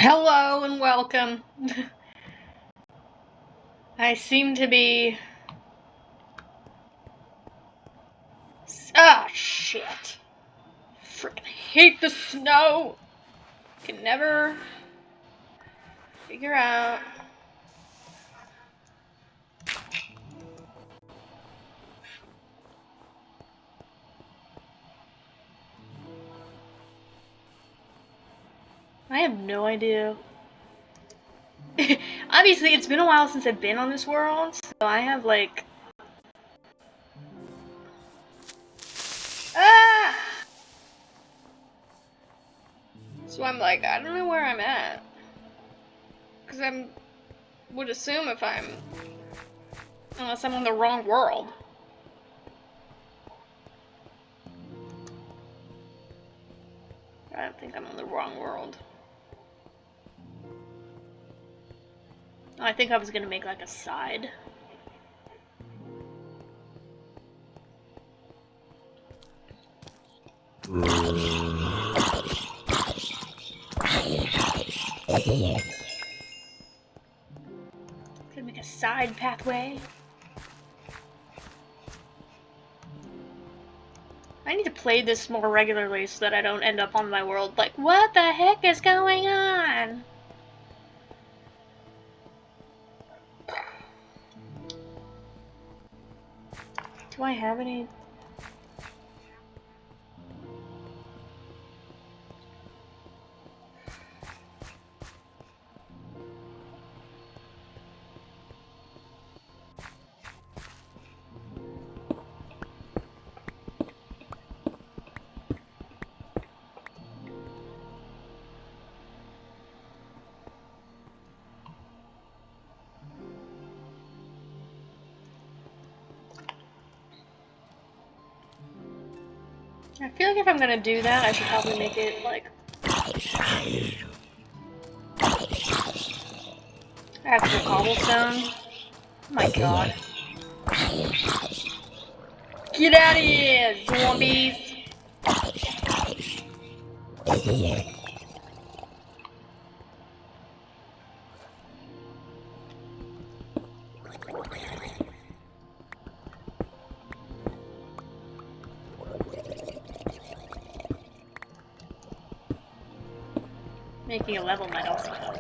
Hello and welcome. I seem to be... Ah, shit. Frickin' hate the snow. Can never figure out... I have no idea. Obviously, it's been a while since I've been on this world, so I have, like... Ah! So I'm like, I don't know where I'm at. Because would assume if I'm... Unless I'm on the wrong world. I don't think I'm on the wrong world. I think I was gonna make like a side. Gonna make a side pathway. I need to play this more regularly so that I don't end up on my world like, what the heck is going on? Do I have any? I feel like if I'm gonna do that, I should probably make it like actual cobblestone. Oh my god. Get out of here, zombies! Making a level might also help.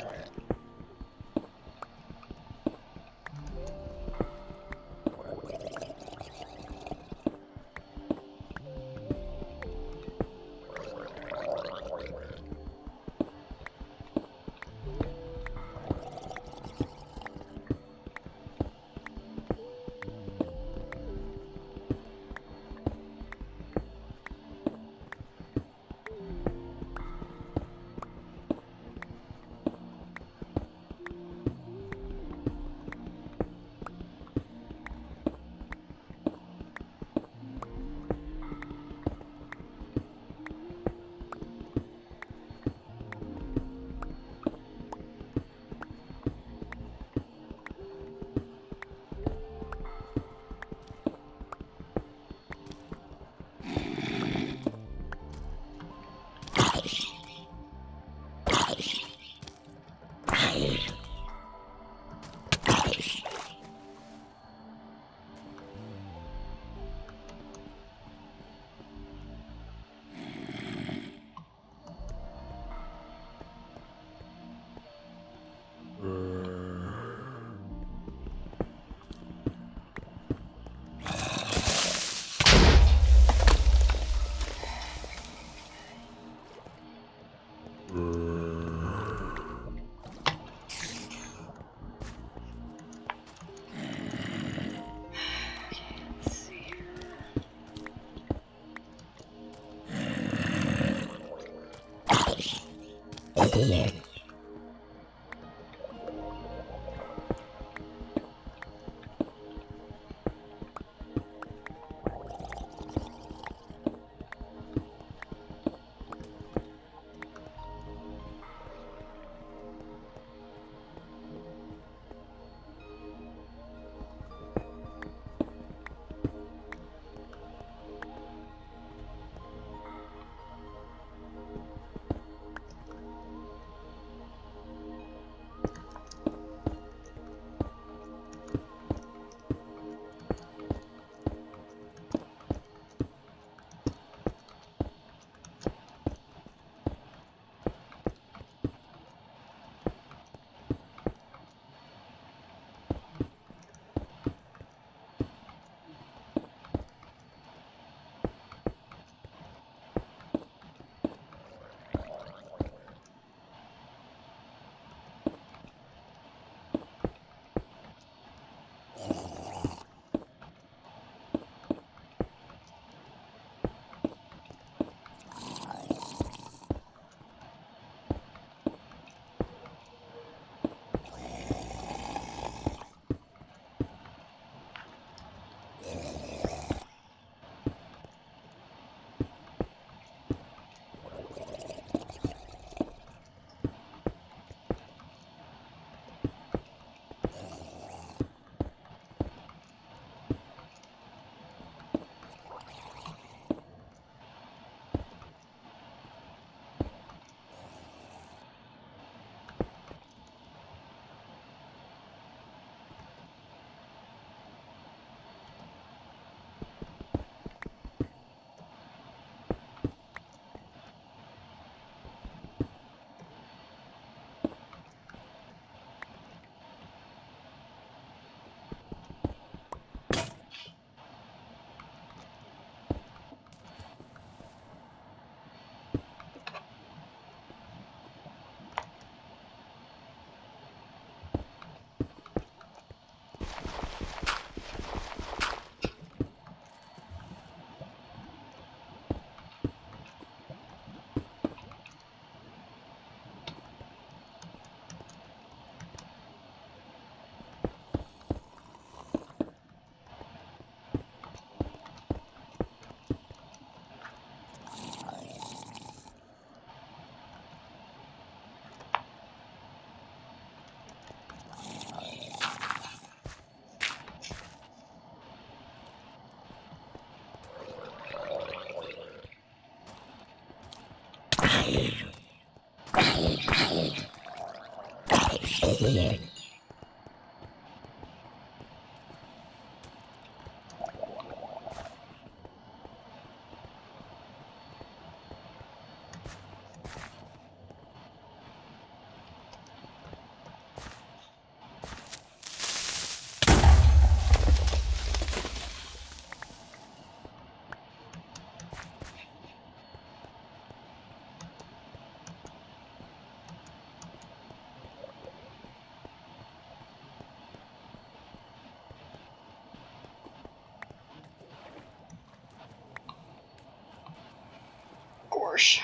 Gosh.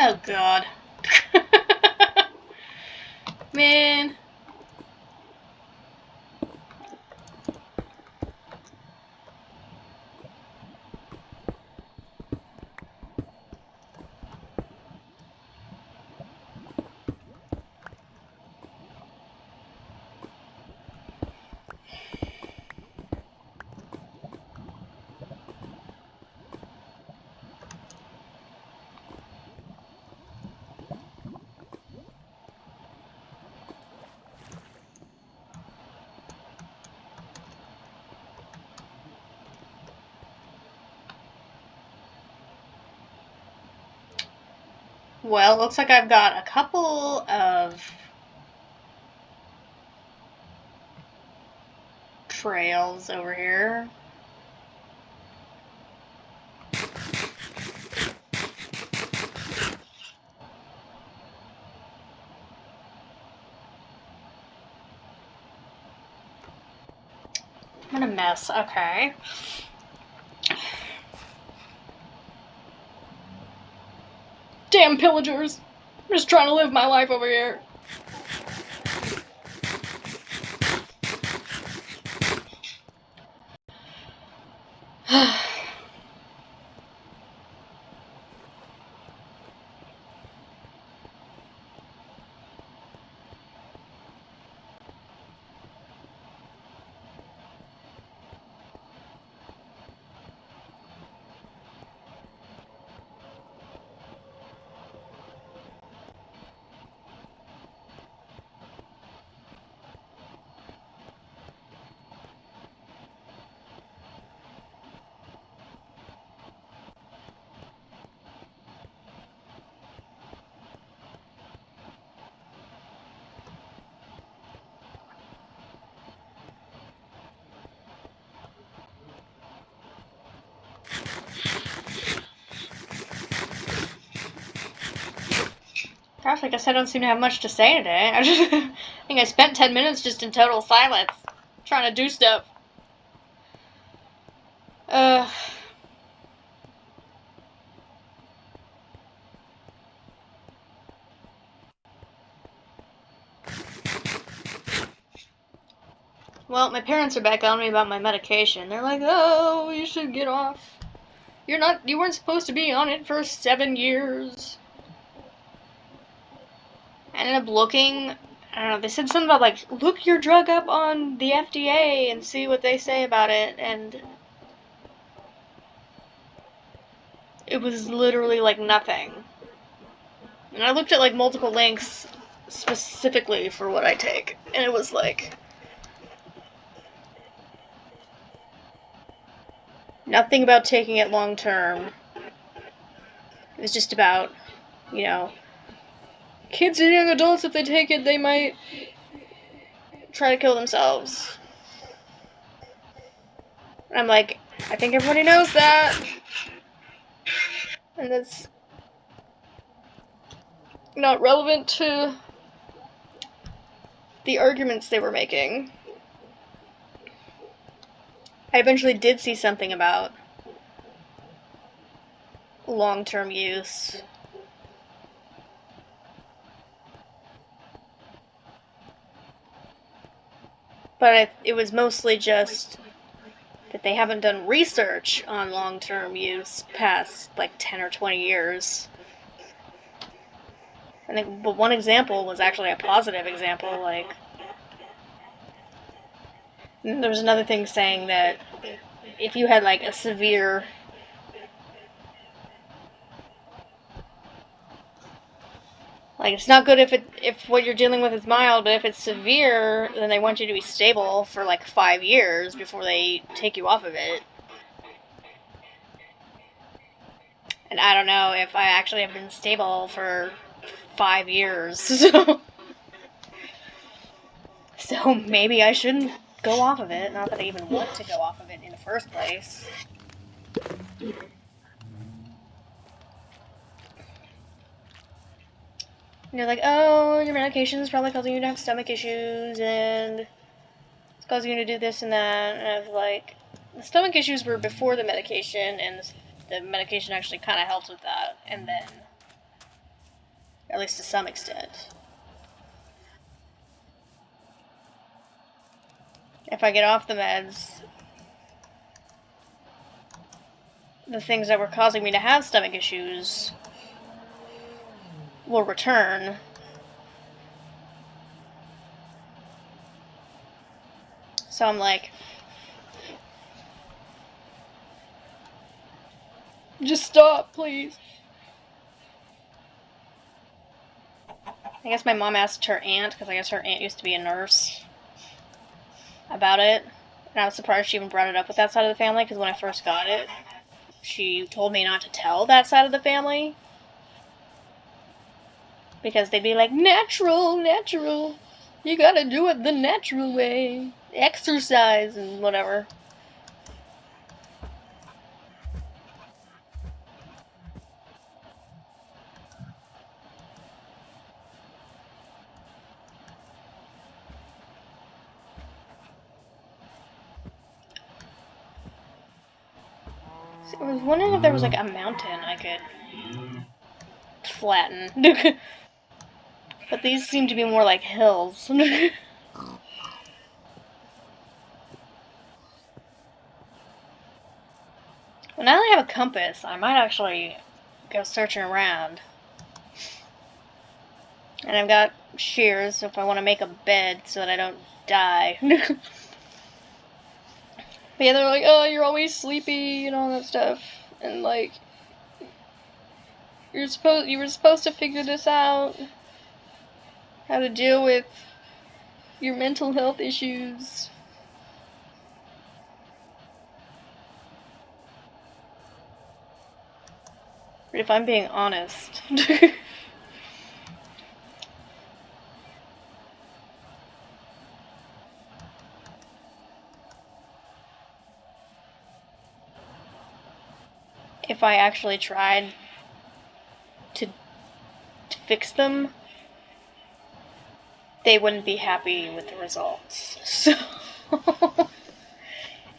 Oh god. Man. Well, looks like I've got a couple of trails over here. What a mess. Okay. Damn pillagers! I'm just trying to live my life over here. Gosh, I guess I don't seem to have much to say today. I think I spent 10 minutes just in total silence, trying to do stuff. Well, my parents are back on me about my medication. They're like, oh, you should get off. You weren't supposed to be on it for 7 years. I ended up looking, I don't know, they said something about, like, look your drug up on the FDA and see what they say about it, and it was literally, like, nothing. And I looked at, like, multiple links specifically for what I take, and it was, like, nothing about taking it long term. It was just about, you know, kids and young adults, if they take it, they might try to kill themselves. And I'm like, I think everybody knows that. And that's not relevant to the arguments they were making. I eventually did see something about long-term use. But it was mostly just that they haven't done research on long-term use past, like, 10 or 20 years. I think, but one example was actually a positive example, like, there was another thing saying that if you had, like, a severe, like, it's not good if what you're dealing with is mild, but if it's severe, then they want you to be stable for, like, 5 years before they take you off of it. And I don't know if I actually have been stable for 5 years, so maybe I shouldn't go off of it. Not that I even want to go off of it in the first place. And they're like, oh, your medication is probably causing you to have stomach issues, and it's causing you to do this and that. And I was like, the stomach issues were before the medication, and the medication actually kind of helped with that, and then, at least to some extent. If I get off the meds, the things that were causing me to have stomach issues will return. So I'm like, just stop, please. I guess my mom asked her aunt, because I guess her aunt used to be a nurse, about it. And I was surprised she even brought it up with that side of the family, because when I first got it, she told me not to tell that side of the family. Because they'd be like, natural, natural. You gotta do it the natural way. Exercise and whatever. So I was wondering if there was like a mountain I could flatten. But these seem to be more like hills. Well, now that I have a compass, I might actually go searching around. And I've got shears if I want to make a bed so that I don't die. But yeah, they're like, oh, you're always sleepy and all that stuff. And like, you were supposed to figure this out. How to deal with your mental health issues. But if I'm being honest, if I actually tried to fix them, they wouldn't be happy with the results. So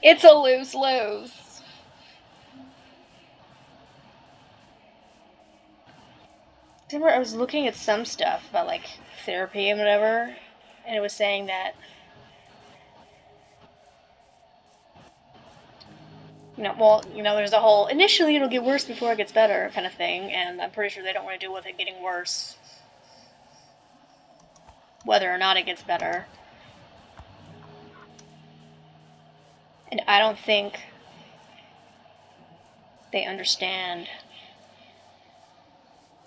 it's a lose-lose. Remember, I was looking at some stuff about like therapy and whatever, and it was saying that, there's a whole initially it'll get worse before it gets better kind of thing, and I'm pretty sure they don't want to deal with it getting worse, whether or not it gets better. And I don't think they understand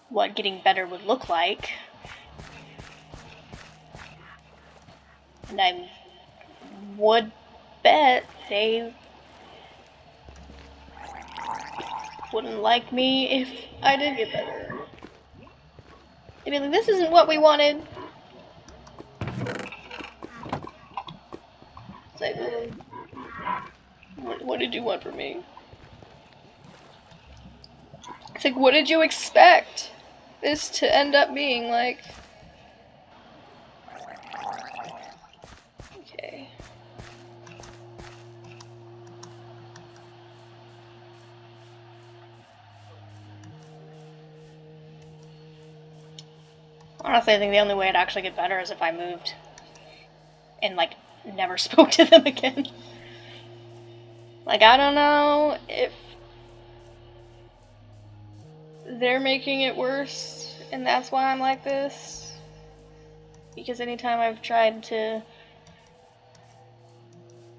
what getting better would look like. And I would bet they wouldn't like me if I did get better. They'd be like, this isn't what we wanted. It's like, what did you want from me? It's like, what did you expect this to end up being like? Okay. Honestly, I think the only way I'd actually get better is if I moved and, like, never spoke to them again. Like, I don't know if they're making it worse and that's why I'm like this. Because anytime I've tried to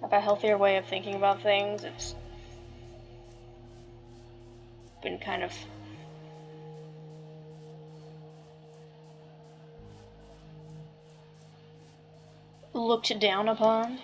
have a healthier way of thinking about things, it's been kind of looked down upon.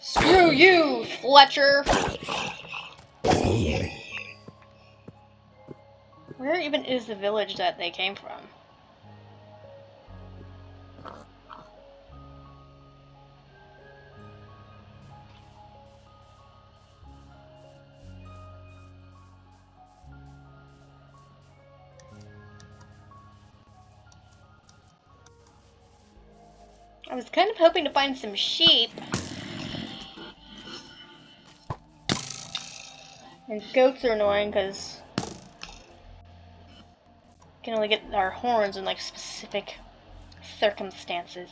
Screw you, Fletcher! Where even is the village that they came from? I was kind of hoping to find some sheep. And goats are annoying because we can only get our horns in like specific circumstances.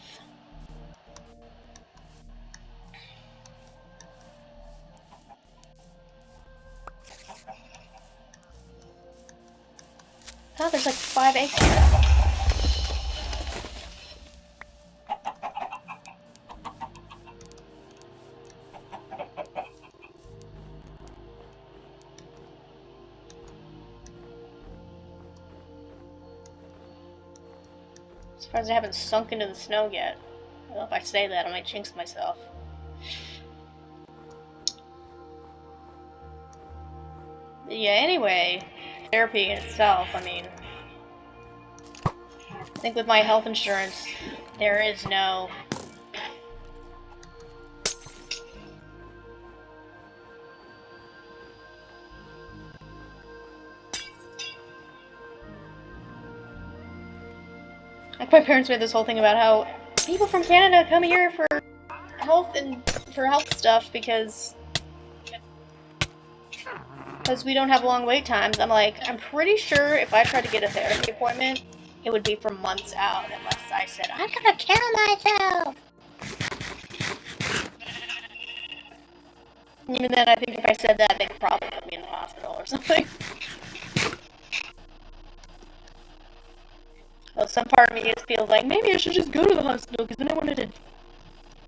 Oh, there's like 5 eggs here. Surprised I haven't sunk into the snow yet. Well, if I say that, I might jinx myself. But yeah, anyway, therapy in itself, I mean, I think with my health insurance, There is no... Like, my parents made this whole thing about how people from Canada come here for health stuff because we don't have long wait times. I'm like, I'm pretty sure if I tried to get a therapy appointment, it would be for months out unless I said, I'm gonna kill myself! Even then, I think if I said that, they could probably put me in the hospital or something. Well, some part of me just feels like, maybe I should just go to the hospital, because then I wanted to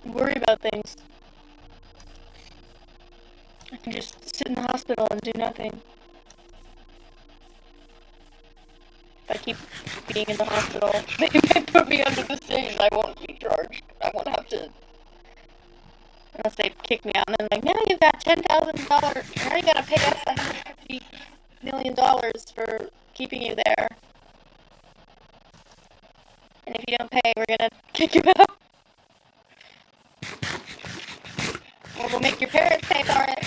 worry about things. I can just sit in the hospital and do nothing. If I keep being in the hospital, they may put me under the same. I won't be charged. I won't have to... Unless they kick me out, and then like, now you've got $10,000. Now you gotta pay us $150 million for keeping you there. And if you don't pay, we're gonna kick you out. Or we'll make your parents pay for it.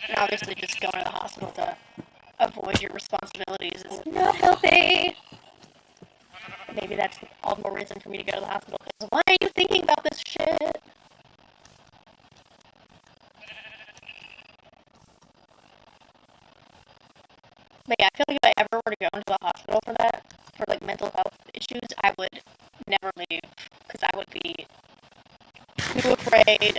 And obviously just going to the hospital to avoid your responsibilities is not healthy. Maybe that's all the more reason for me to go to the hospital. Because why are you thinking about this shit? But yeah, I feel like if I ever were to go into the hospital for that, for like mental health issues, I would never leave. Because I would be too afraid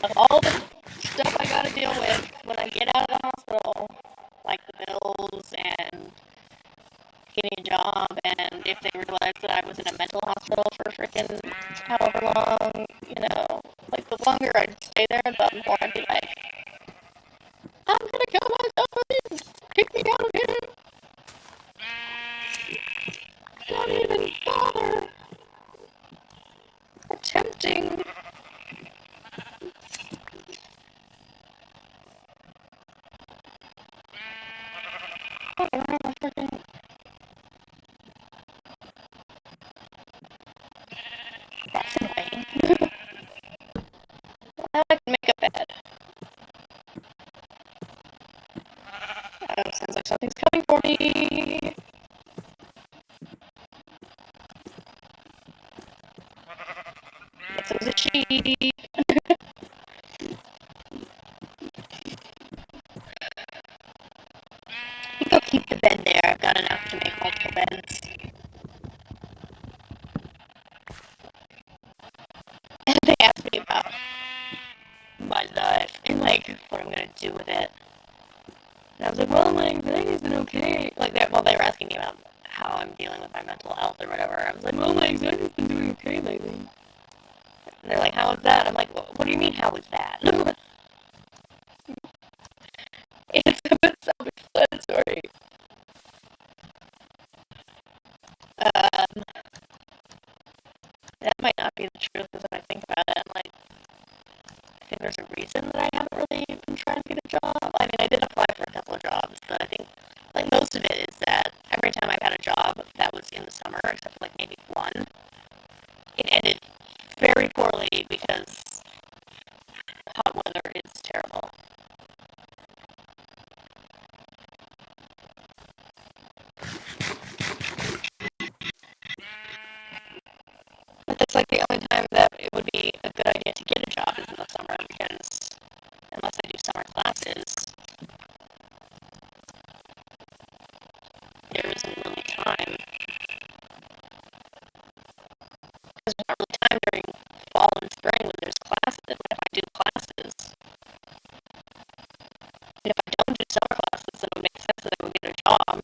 of all the stuff I gotta deal with when I get out of the hospital. Like the bills and getting a job, and if they realized that I was in a mental hospital for freaking however long, you know, like the longer I'd stay there, the more I'd be like, I'm gonna kill myself, please kick me out of here. Don't even bother attempting. Oh, I don't have a freaking... That's annoying. Now I can make a bed. Sounds like something's coming for me. Guess it was a sheep. I think I'll keep the bed there. I've got enough to make multiple beds. And they asked me about my life and like what I'm gonna do with it. And I was like, well, my anxiety's been okay. Like, they were asking me about how I'm dealing with my mental health or whatever. I was like, well, my anxiety's been doing okay lately. And they're like, how is that? I'm like, well, what do you mean, how is that? It's a bit self-explanatory. That might not be the truth, because when I think about it, I'm like, I think there's a reason that I haven't really been trying to get a job. I mean, I did apply for a couple of jobs, but I think, like, most of it is that every time I've had a job that was in the summer, except for, like, maybe one, it ended very poorly because hot weather is terrible. But that's, like, the only time that it would be a good idea to get a job is in the summer, because unless I do summer classes, there isn't really time. Because there's not really time during fall and spring when there's classes. But if I do classes, and if I don't do summer classes, then it would make sense that I would get a job.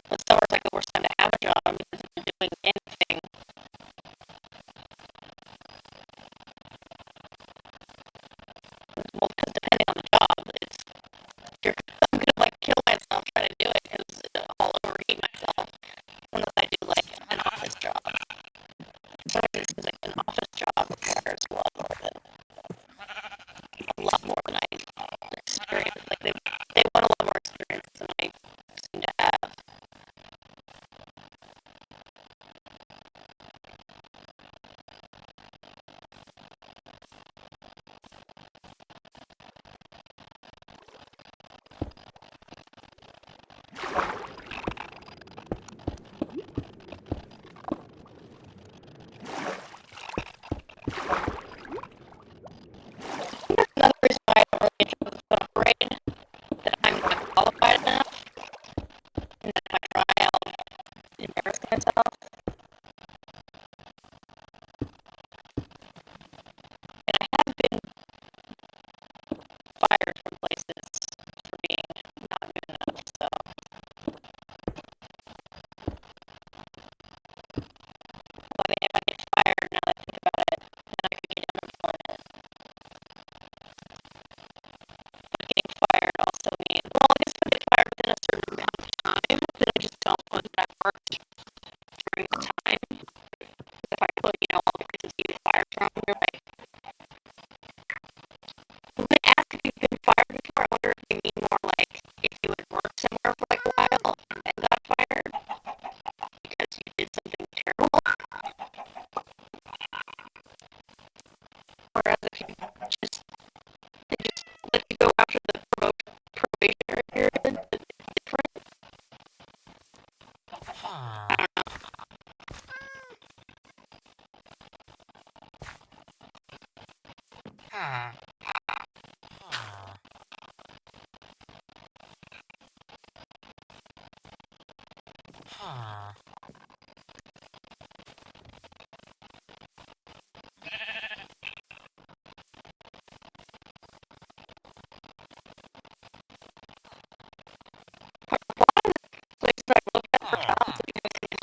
But summer's like the worst time to have a job, because if you're doing anything, well, because depending on the job, I'm gonna like kill myself trying to do it, because I'll overeat myself unless I do like an office job. So it seems like an office job requires a lot more than I experience. Like Another reason why I don't really enjoy the phone parade, that I'm not qualified enough, and that if I try, I'll embarrass myself. And I have been fired from places for being not good enough, so. Well, I mean, if I get fired, now that I think about it, then I could get unemployment. But getting fired also means, well, I guess if I get fired within a certain amount of time, then I just don't put that work during the time. If I put, all the places you get fired from, you're like, when they ask if you've been fired before, I wonder if they mean more like if you had worked somewhere for like a while and then got fired because you did something terrible. Whereas if you just, they just let you go after the probationary period, it's different. I don't know. Places I look at for jobs, if you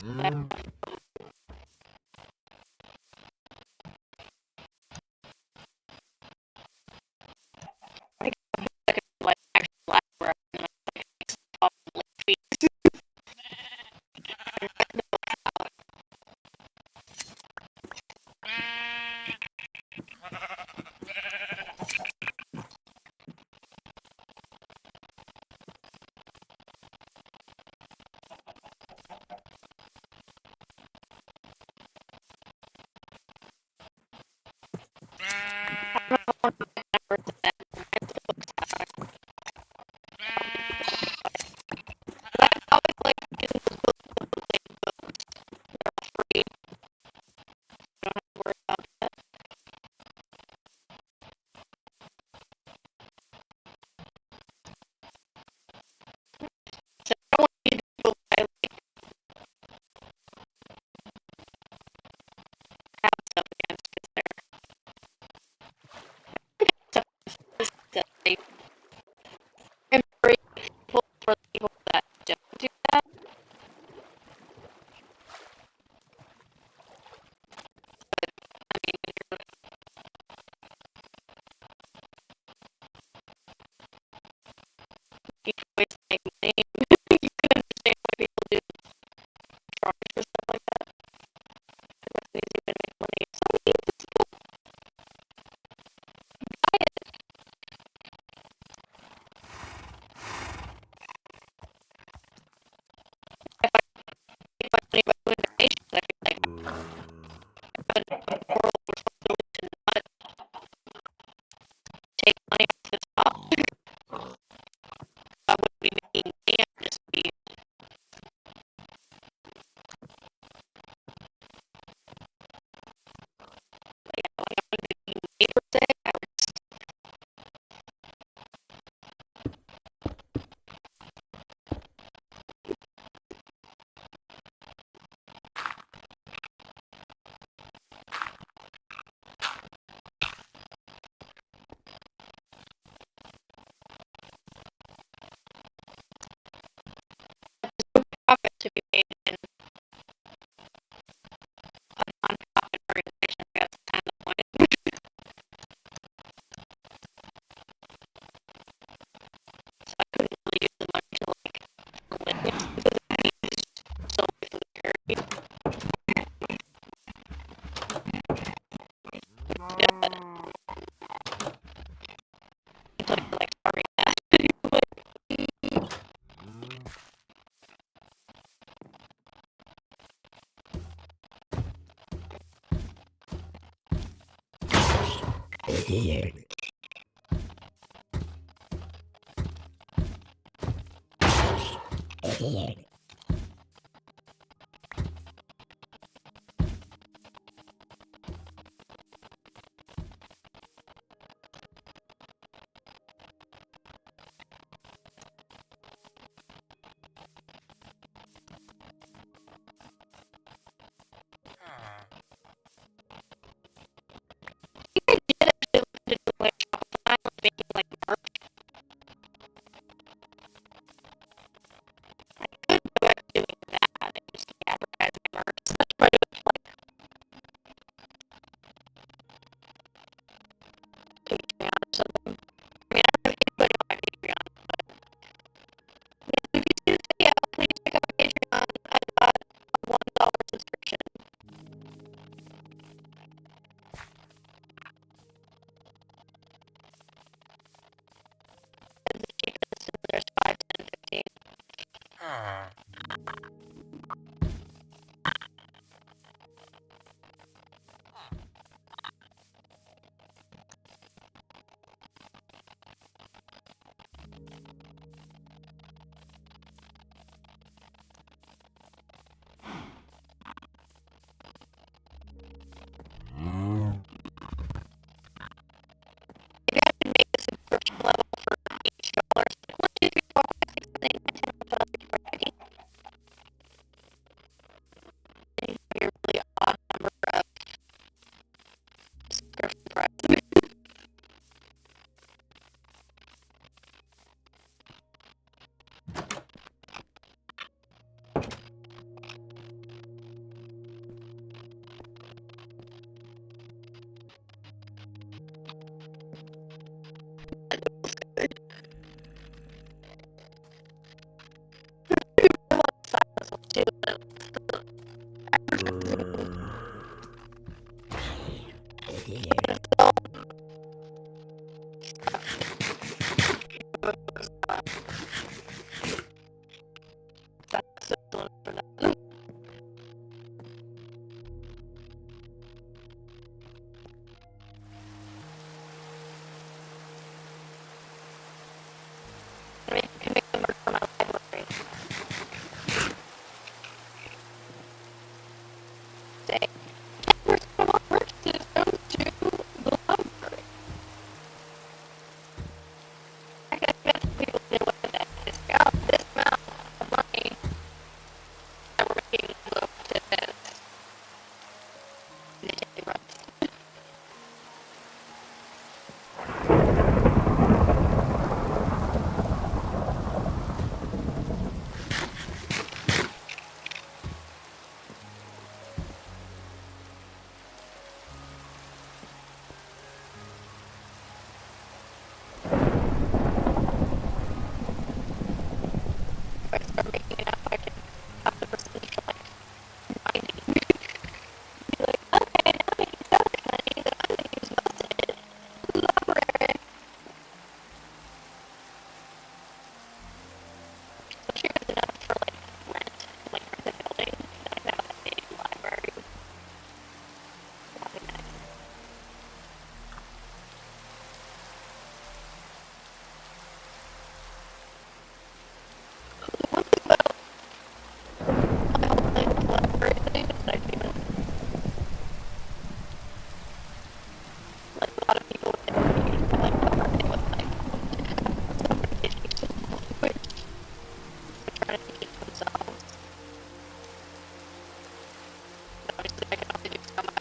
Like actually laugh where I'm like feet. I'm grateful for the people that don't do that. I mean, you can always make money. You can understand why people do charge for stuff like that. It's easy to make money. So I mean, it's cool. If I money by doing donations, I feel like but moral responsibility to not take money off the top. I would be making damn just be like I would be neighbor say. I would profit to be made in a non-profit organization. That's kind of the point. So I couldn't really use the money to like live because it needs so much for the charity. Yeah, but until you're like starving that. I did actually look into doing like Shopify, like making like merch. I could I can only do so much.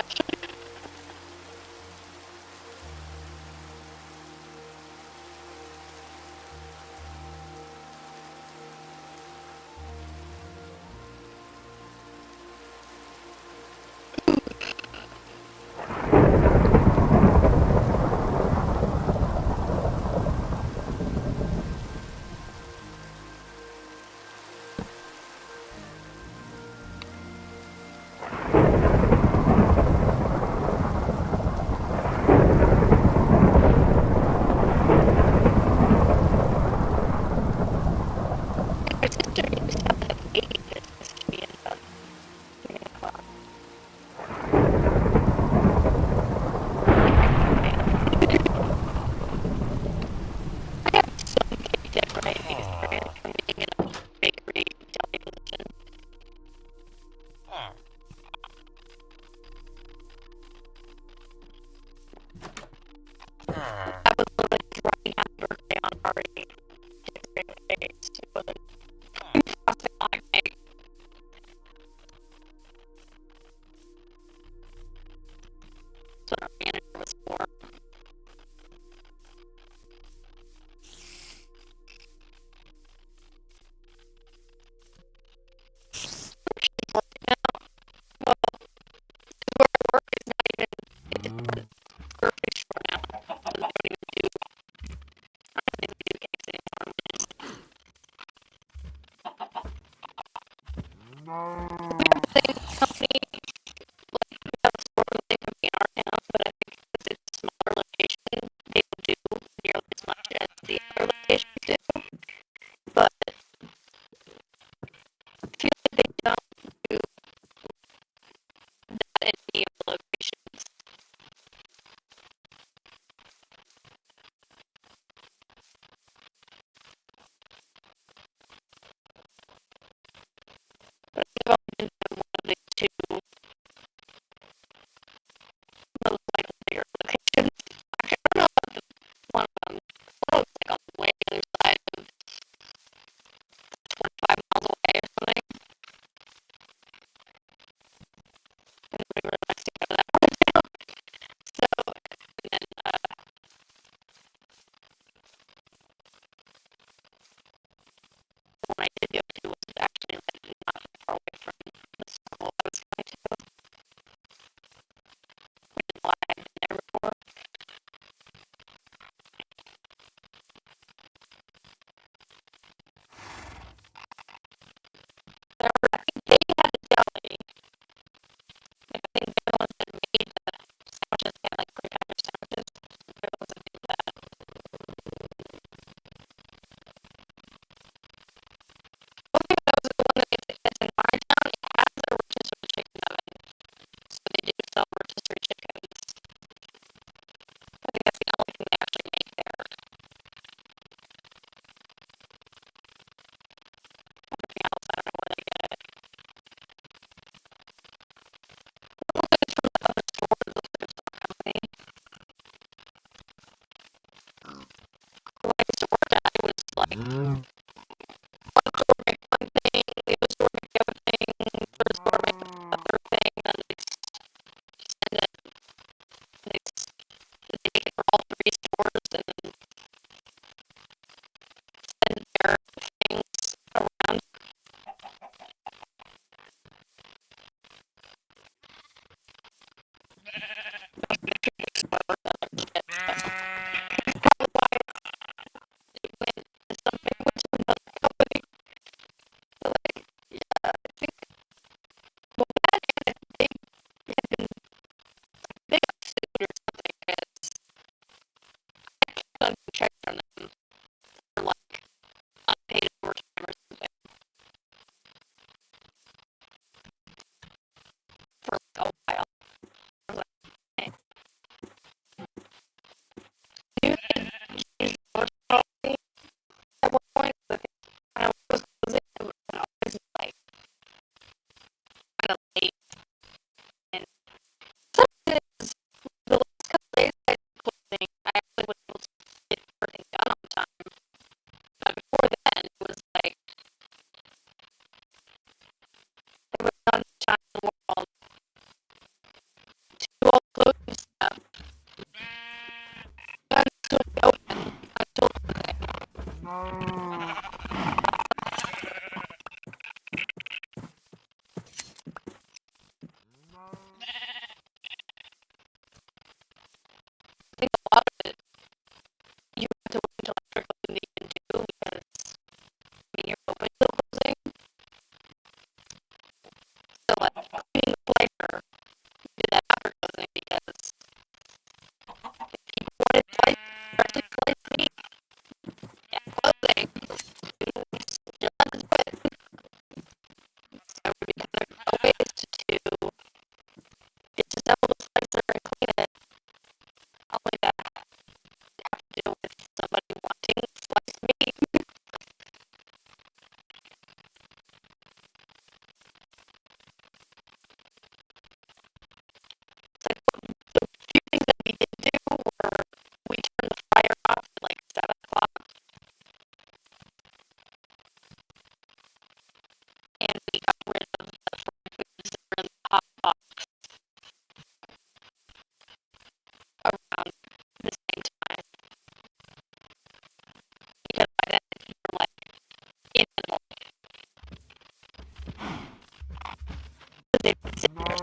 they would sit there. I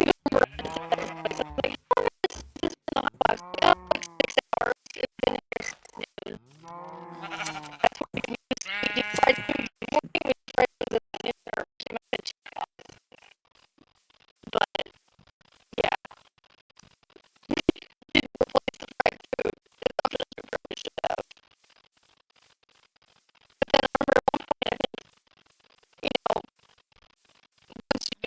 think I remember myself like, oh, this is in the hot box. Oh, 6 hours. It's been here since noon. That's what we tried to do in the morning. We tried to do the dinner. Came out and check out. But, yeah. Didn't replace the fried food. It's not just we probably should have. But then I remember at one point, I think, you know, once you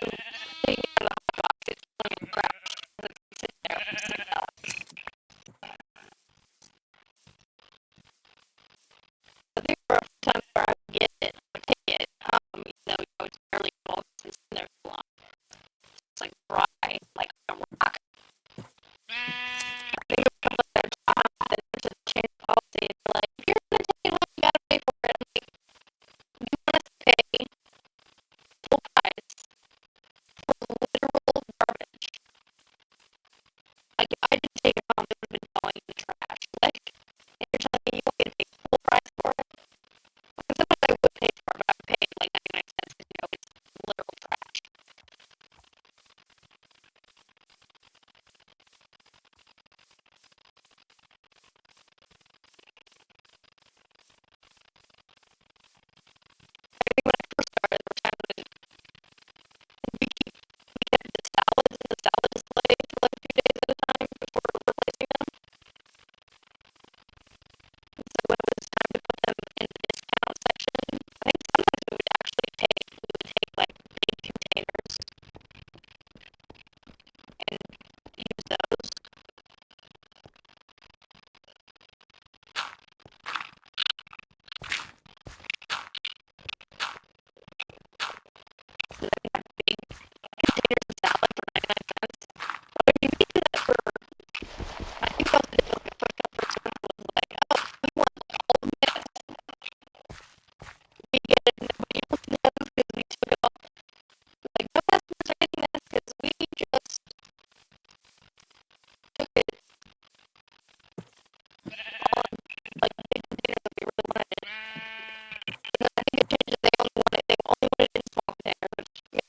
take it out of the hot box, it's plenty of crap that sit there for 6 hours. I think there are times where I would get it, I would take it, it's barely cold, it's in there so long. It's like dry, like a rock. I think a couple of their jobs that to change the policy, they're like, if you're gonna take it home, you gotta pay for it. I'm like, you want us to pay full price for literal garbage? Like, if I didn't take it home, it would have been going in the trash. Like, and you're telling me you want me to pay full price for it? Like, sometimes I would pay for it, but I would pay like 99 cents because, it's literal trash. I think when I first started, there were times when we kept the salads in the salad display for like a few days at a time before replacing them. And so when it was time to put them in the discount section, I think sometimes we would actually take like big containers and use those. So then we have big containers of salad for 99 cents. But when you do that for, I think I also did like a foot cup person who was like, oh, we want like all of this. We get it, nobody else knows because we took it off. Like, no customers are getting this because we just took it all, like, the big containers that we really wanted. And then I think it changed it. They only wanted it in small containers, which makes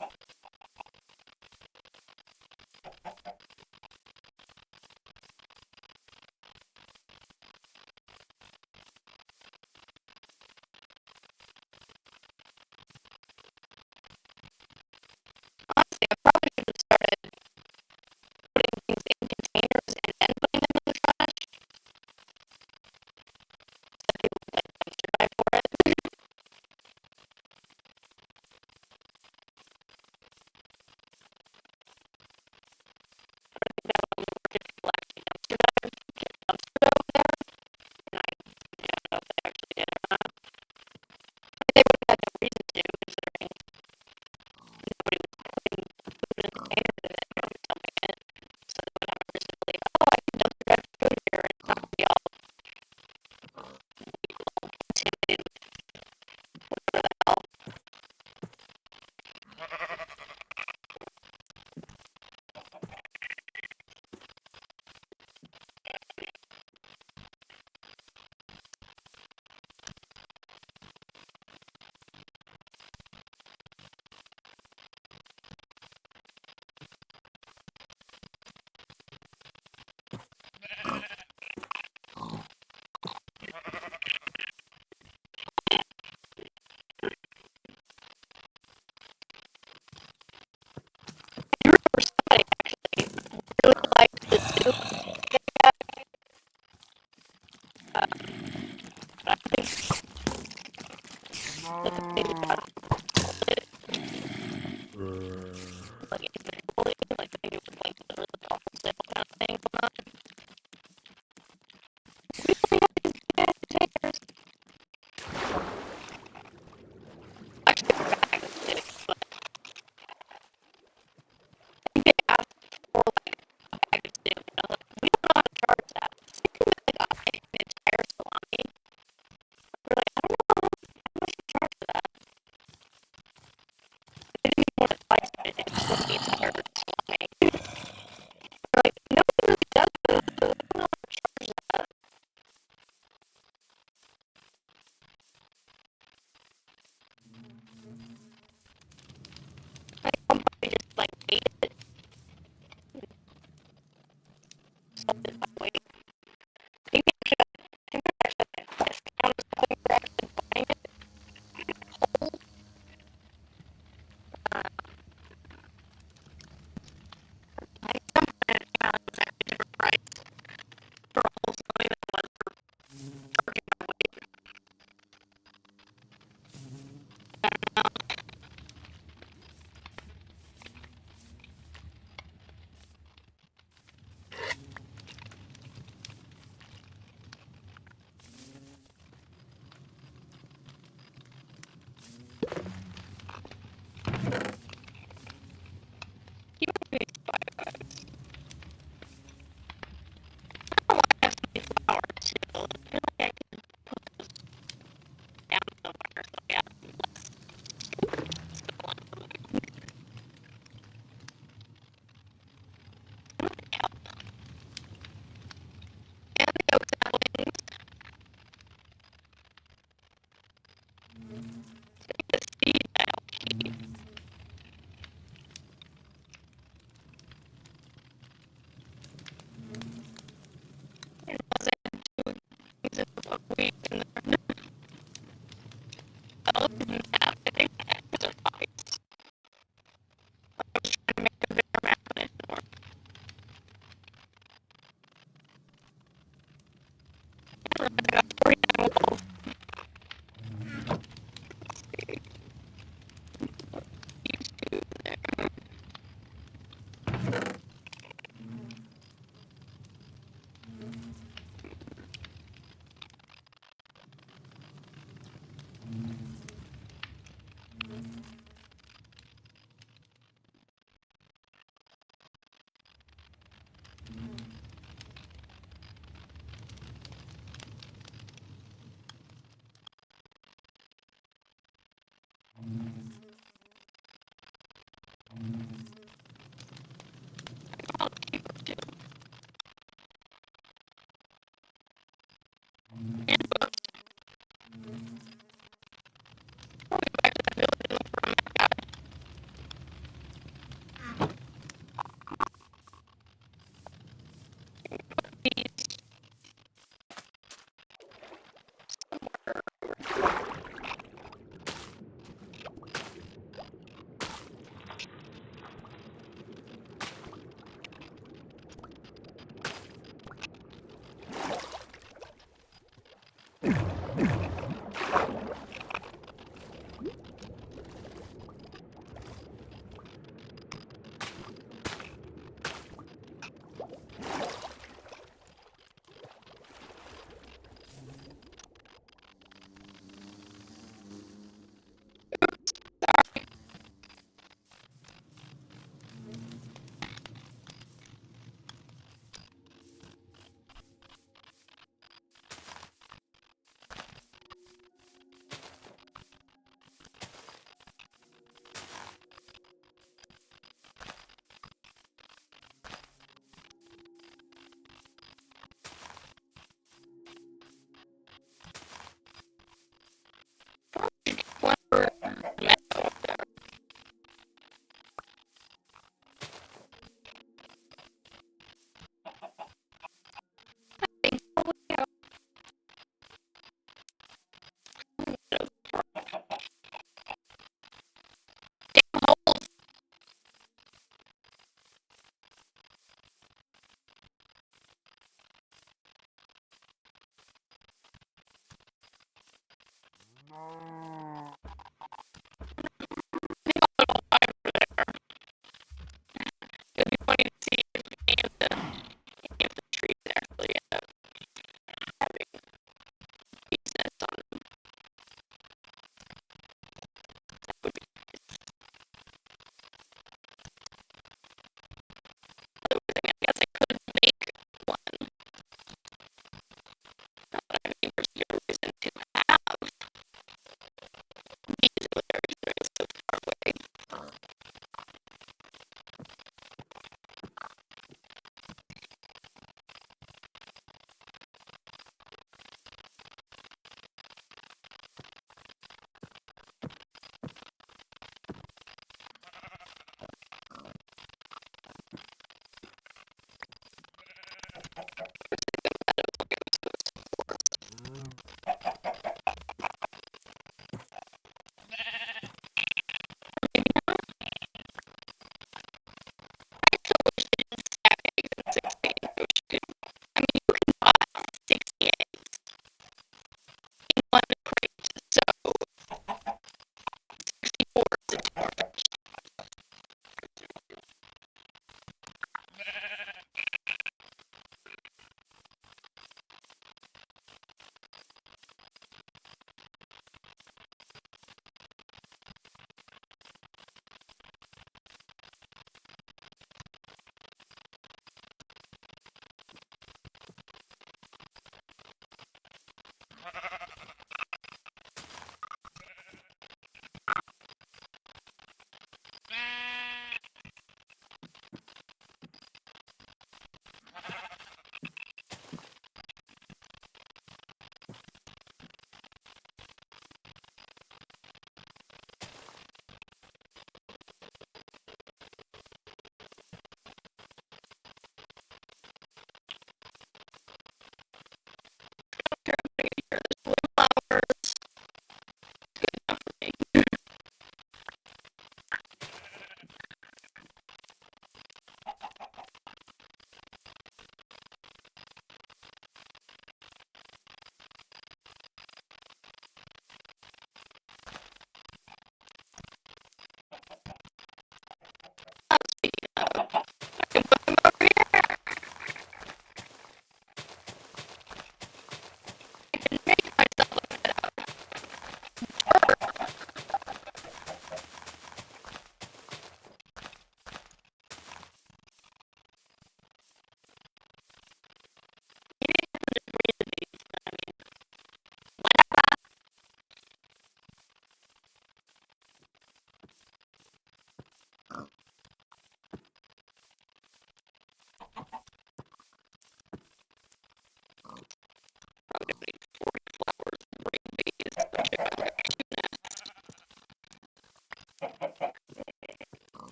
Honestly, I probably should have started putting things in containers and then putting them in the trash. So people would like dumpster dive for it.